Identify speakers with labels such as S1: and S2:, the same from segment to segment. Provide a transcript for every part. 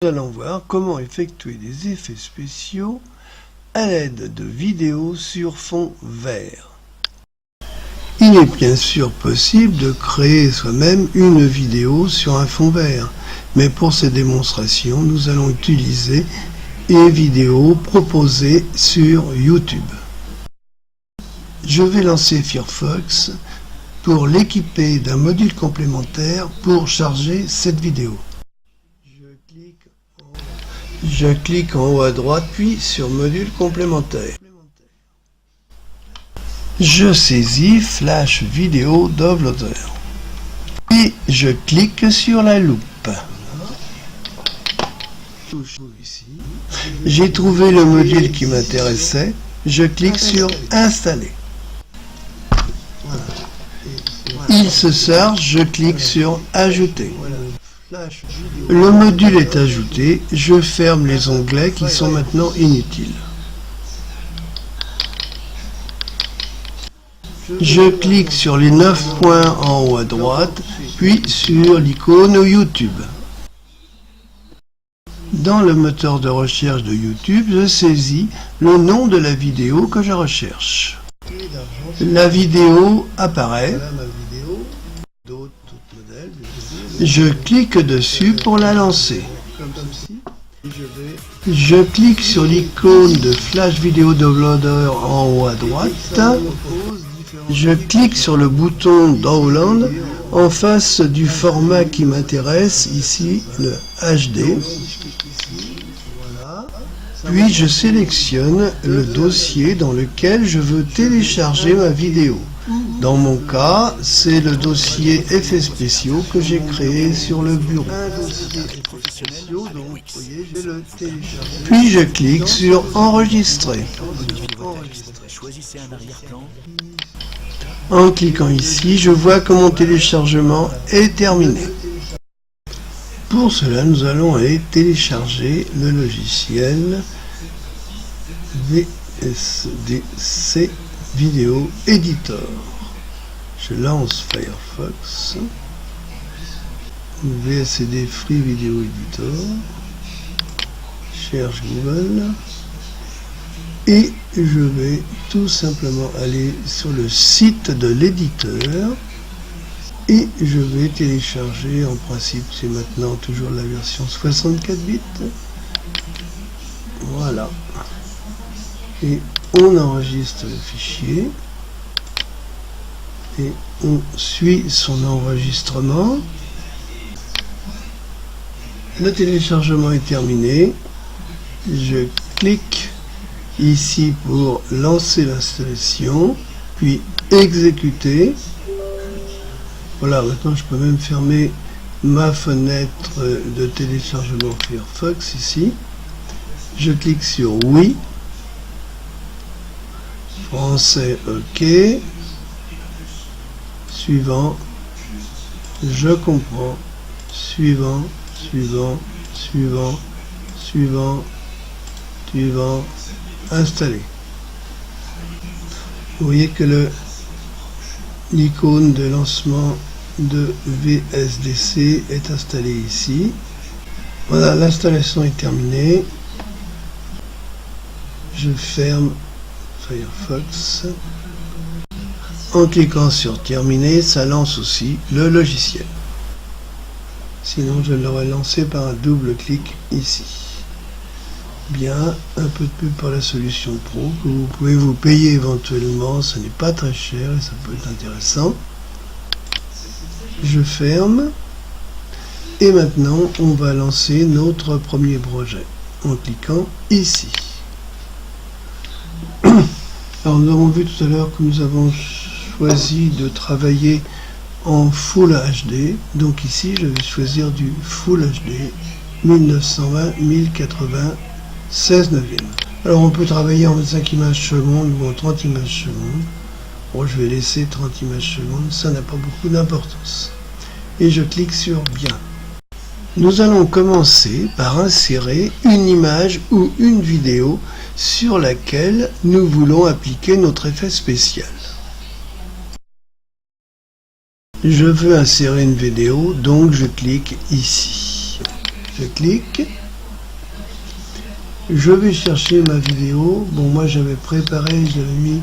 S1: Nous allons voir comment effectuer des effets spéciaux à l'aide de vidéos sur fond vert. Il est bien sûr possible de créer soi-même une vidéo sur un fond vert, mais pour ces démonstrations, nous allons utiliser les vidéos proposées sur YouTube. Je vais lancer Firefox pour l'équiper d'un module complémentaire pour charger cette vidéo. Je clique en haut à droite, puis sur module complémentaire. Je saisis Flash Video Downloader. Et je clique sur la loupe. J'ai trouvé le module qui m'intéressait. Je clique sur Installer. Il se charge, je clique sur Ajouter. Le module est ajouté, je ferme les onglets qui sont maintenant inutiles. Je clique sur les 9 points en haut à droite, puis sur l'icône YouTube. Dans le moteur de recherche de YouTube, je saisis le nom de la vidéo que je recherche. La vidéo apparaît. Je clique dessus pour la lancer. Je clique sur l'icône de Flash Video Downloader en haut à droite. Je clique sur le bouton Download en face du format qui m'intéresse, ici le HD. Puis je sélectionne le dossier dans lequel je veux télécharger ma vidéo. Dans mon cas, c'est le dossier effets spéciaux que j'ai créé sur le bureau. Puis je clique sur Enregistrer. En cliquant ici, je vois que mon téléchargement est terminé. Pour cela, nous allons aller télécharger le logiciel VSDC Video Editor. Je lance Firefox, VSD Free Video Editor, cherche Google et je vais tout simplement aller sur le site de l'éditeur et je vais télécharger, en principe c'est maintenant toujours la version 64 bits. Voilà. Et on enregistre le fichier et on suit son enregistrement. Le téléchargement est terminé. Je clique ici pour lancer l'installation, puis exécuter. Voilà, maintenant je peux même fermer ma fenêtre de téléchargement Firefox ici. Je clique sur oui. Français, OK. Suivant. Je comprends. Suivant, suivant, suivant, suivant, suivant. Installer. Vous voyez que l'icône de lancement de VSDC est installée ici. Voilà, l'installation est terminée. Je ferme Firefox. En cliquant sur terminer, ça lance aussi le logiciel. Sinon, je l'aurais lancé par un double clic ici. Bien, un peu de pub pour la solution pro que vous pouvez vous payer éventuellement, ce n'est pas très cher et ça peut être intéressant. Je ferme et maintenant on va lancer notre premier projet en cliquant ici. Alors nous avons vu tout à l'heure que nous avons choisi de travailler en Full HD, donc ici je vais choisir du Full HD 1920-1080 16/9. Alors on peut travailler en 25 images secondes ou en 30 images secondes. Bon, je vais laisser 30 images secondes, ça n'a pas beaucoup d'importance. Et je clique sur Bien. Nous allons commencer par insérer une image ou une vidéo sur laquelle nous voulons appliquer notre effet spécial. Je veux insérer une vidéo, donc je clique ici. Je clique Je vais chercher ma vidéo. Bon, moi j'avais préparé, je l'avais mis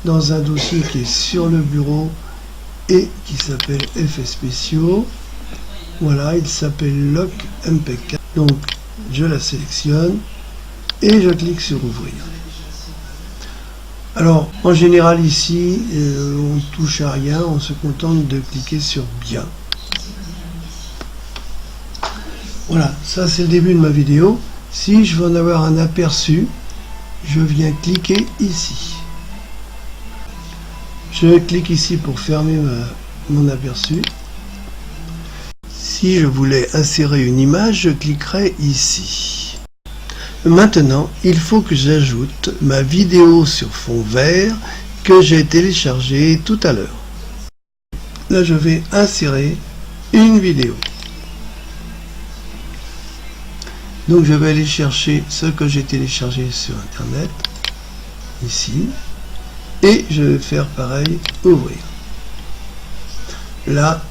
S1: dans un dossier qui est sur le bureau et qui s'appelle Effets spéciaux. Voilà, il s'appelle Lock MP4. Donc je la sélectionne et je clique sur ouvrir. Alors en général ici on ne touche à rien, on se contente de cliquer sur bien. Voilà, ça c'est le début de ma vidéo. Si je veux en avoir un aperçu, je viens cliquer ici. Je clique ici pour fermer mon aperçu. Si je voulais insérer une image, je cliquerai ici. Maintenant, il faut que j'ajoute ma vidéo sur fond vert que j'ai téléchargée tout à l'heure. Là, je vais insérer une vidéo. Donc, je vais aller chercher ce que j'ai téléchargé sur Internet, ici, et je vais faire pareil, ouvrir. Là,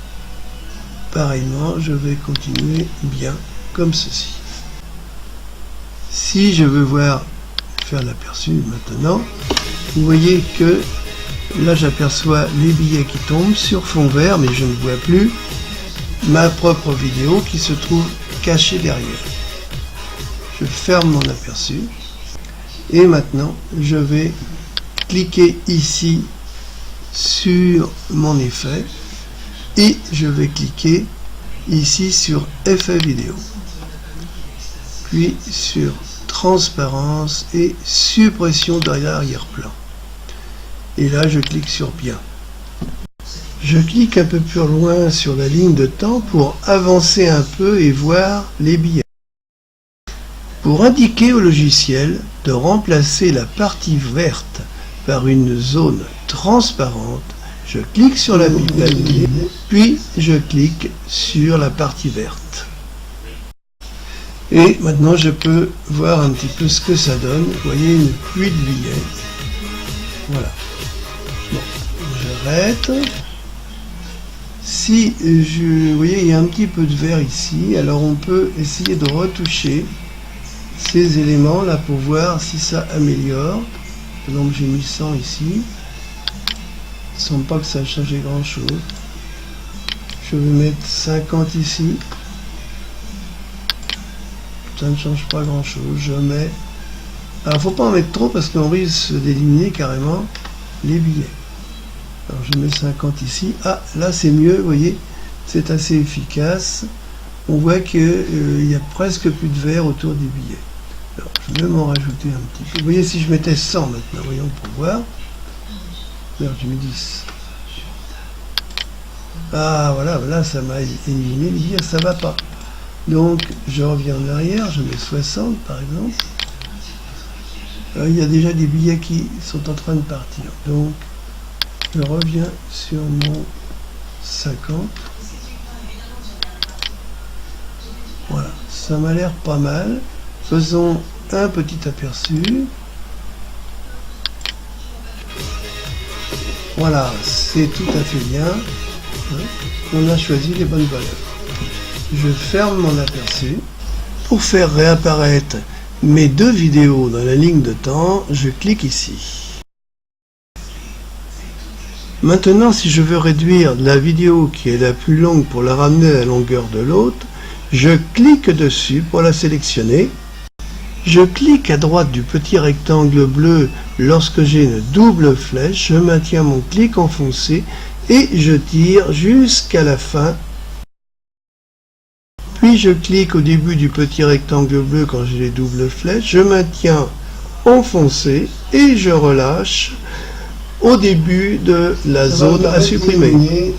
S1: pareillement, je vais continuer bien comme ceci. Si je veux faire l'aperçu maintenant, vous voyez que là j'aperçois les billets qui tombent sur fond vert, mais je ne vois plus ma propre vidéo qui se trouve cachée derrière. Je ferme mon aperçu et maintenant je vais cliquer ici sur mon effet et je vais cliquer ici sur effet vidéo, puis sur transparence et suppression de l'arrière-plan, et là je clique sur bien. Je clique un peu plus loin sur la ligne de temps pour avancer un peu et voir les billets. Pour indiquer au logiciel de remplacer la partie verte par une zone transparente, je clique sur la pipette, puis je clique sur la partie verte. Et maintenant je peux voir un petit peu ce que ça donne. Vous voyez une pluie de billets. Voilà. Bon, j'arrête. Si vous voyez, il y a un petit peu de vert ici, alors on peut essayer de retoucher ces éléments là pour voir si ça améliore. Donc j'ai mis 100 ici. Il ne semble pas que ça a changé grand chose. Je vais mettre 50 ici. Ça ne change pas grand chose. Je mets. Alors faut pas en mettre trop parce qu'on risque d'éliminer carrément les billets. Alors je mets 50 ici. Ah, là c'est mieux, vous voyez, c'est assez efficace. On voit qu'il y a presque plus de vert autour des billets. Alors je vais même en rajouter un petit peu. Vous voyez, si je mettais 100 maintenant, voyons pour voir. Alors je mets 10. Ah voilà, là ça m'a éliminé les billets, ça va pas. Donc je reviens en arrière, je mets 60 par exemple. Il y a déjà des billets qui sont en train de partir. Donc je reviens sur mon 50. Voilà, ça m'a l'air pas mal. Faisons un petit aperçu. Voilà, c'est tout à fait bien. On a choisi les bonnes valeurs. Je ferme mon aperçu. Pour faire réapparaître mes deux vidéos dans la ligne de temps, je clique ici. Maintenant, si je veux réduire la vidéo qui est la plus longue pour la ramener à la longueur de l'autre, je clique dessus pour la sélectionner. Je clique à droite du petit rectangle bleu lorsque j'ai une double flèche, je maintiens mon clic enfoncé et je tire jusqu'à la fin. Puis je clique au début du petit rectangle bleu quand j'ai les doubles flèches, je maintiens enfoncé et je relâche au début de la zone à supprimer.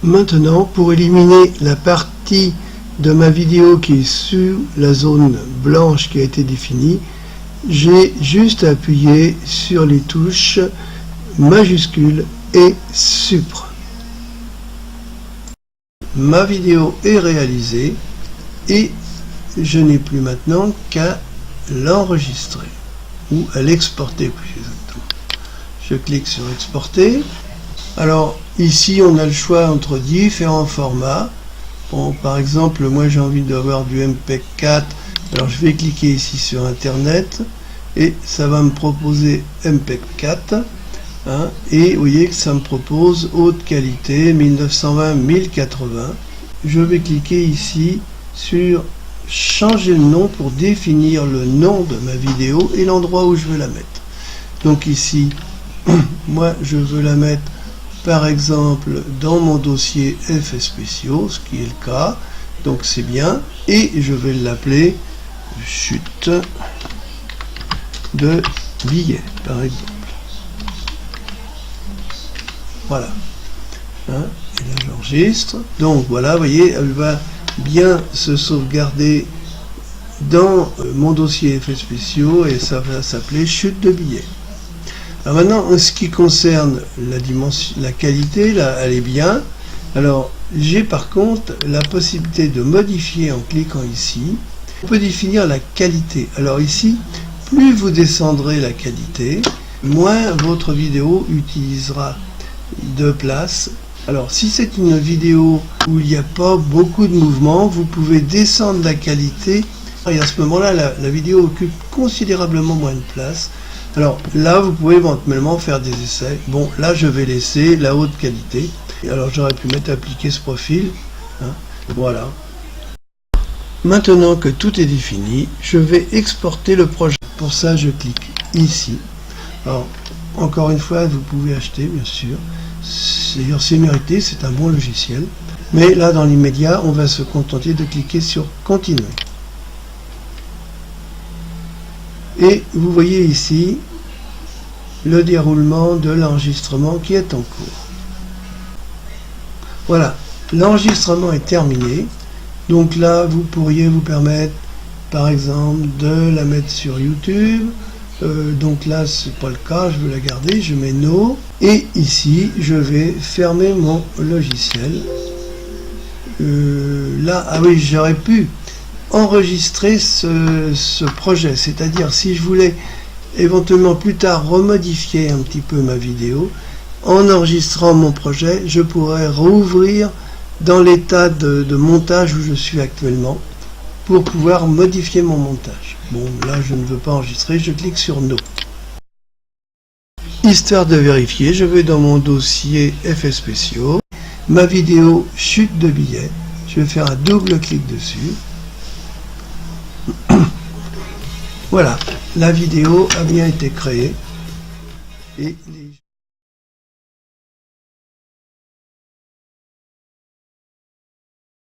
S1: Maintenant, pour éliminer la partie de ma vidéo qui est sous la zone blanche qui a été définie, j'ai juste à appuyer sur les touches majuscules et supr. Ma vidéo est réalisée et je n'ai plus maintenant qu'à l'enregistrer ou à l'exporter plus exactement. Je clique sur exporter. Alors ici on a le choix entre différents formats. Bon, par exemple, moi j'ai envie d'avoir du MP4 Alors je vais cliquer ici sur Internet et ça va me proposer MPEG 4. Hein, et vous voyez que ça me propose haute qualité 1920-1080. Je vais cliquer ici sur changer le nom pour définir le nom de ma vidéo et l'endroit où je veux la mettre. Donc ici, moi je veux la mettre par exemple dans mon dossier effets spéciaux, ce qui est le cas, donc c'est bien, et je vais l'appeler chute de billets par exemple. Voilà. Hein, et là j'enregistre. Donc voilà, vous voyez, elle va bien se sauvegarder dans mon dossier effets spéciaux et ça va s'appeler chute de billets. Alors maintenant, en ce qui concerne la dimension, la qualité, là, elle est bien. Alors, j'ai par contre la possibilité de modifier en cliquant ici. On peut définir la qualité. Alors ici, plus vous descendrez la qualité, moins votre vidéo utilisera de place. Alors si c'est une vidéo où il n'y a pas beaucoup de mouvements, vous pouvez descendre la qualité et à ce moment là la vidéo occupe considérablement moins de place. Alors là vous pouvez éventuellement faire des essais. Bon, là je vais laisser la haute qualité. Alors j'aurais pu mettre appliquer ce profil, hein, voilà. Maintenant que tout est défini, je vais exporter le projet. Pour ça je clique ici. Alors encore une fois, vous pouvez acheter, bien sûr. C'est mérité, c'est un bon logiciel. Mais là, dans l'immédiat, on va se contenter de cliquer sur Continuer. Et vous voyez ici le déroulement de l'enregistrement qui est en cours. Voilà, l'enregistrement est terminé. Donc là, vous pourriez vous permettre, par exemple, de la mettre sur YouTube. Donc là c'est pas le cas, je veux la garder, je mets No et ici je vais fermer mon logiciel. Là, ah oui, j'aurais pu enregistrer ce projet, c'est-à-dire si je voulais éventuellement plus tard remodifier un petit peu ma vidéo, en enregistrant mon projet, je pourrais rouvrir dans l'état de montage où je suis actuellement pour pouvoir modifier mon montage. Bon, là je ne veux pas enregistrer, je clique sur No. Histoire de vérifier, je vais dans mon dossier effets spéciaux, ma vidéo chute de billets, je vais faire un double clic dessus. Voilà, la vidéo a bien été créée et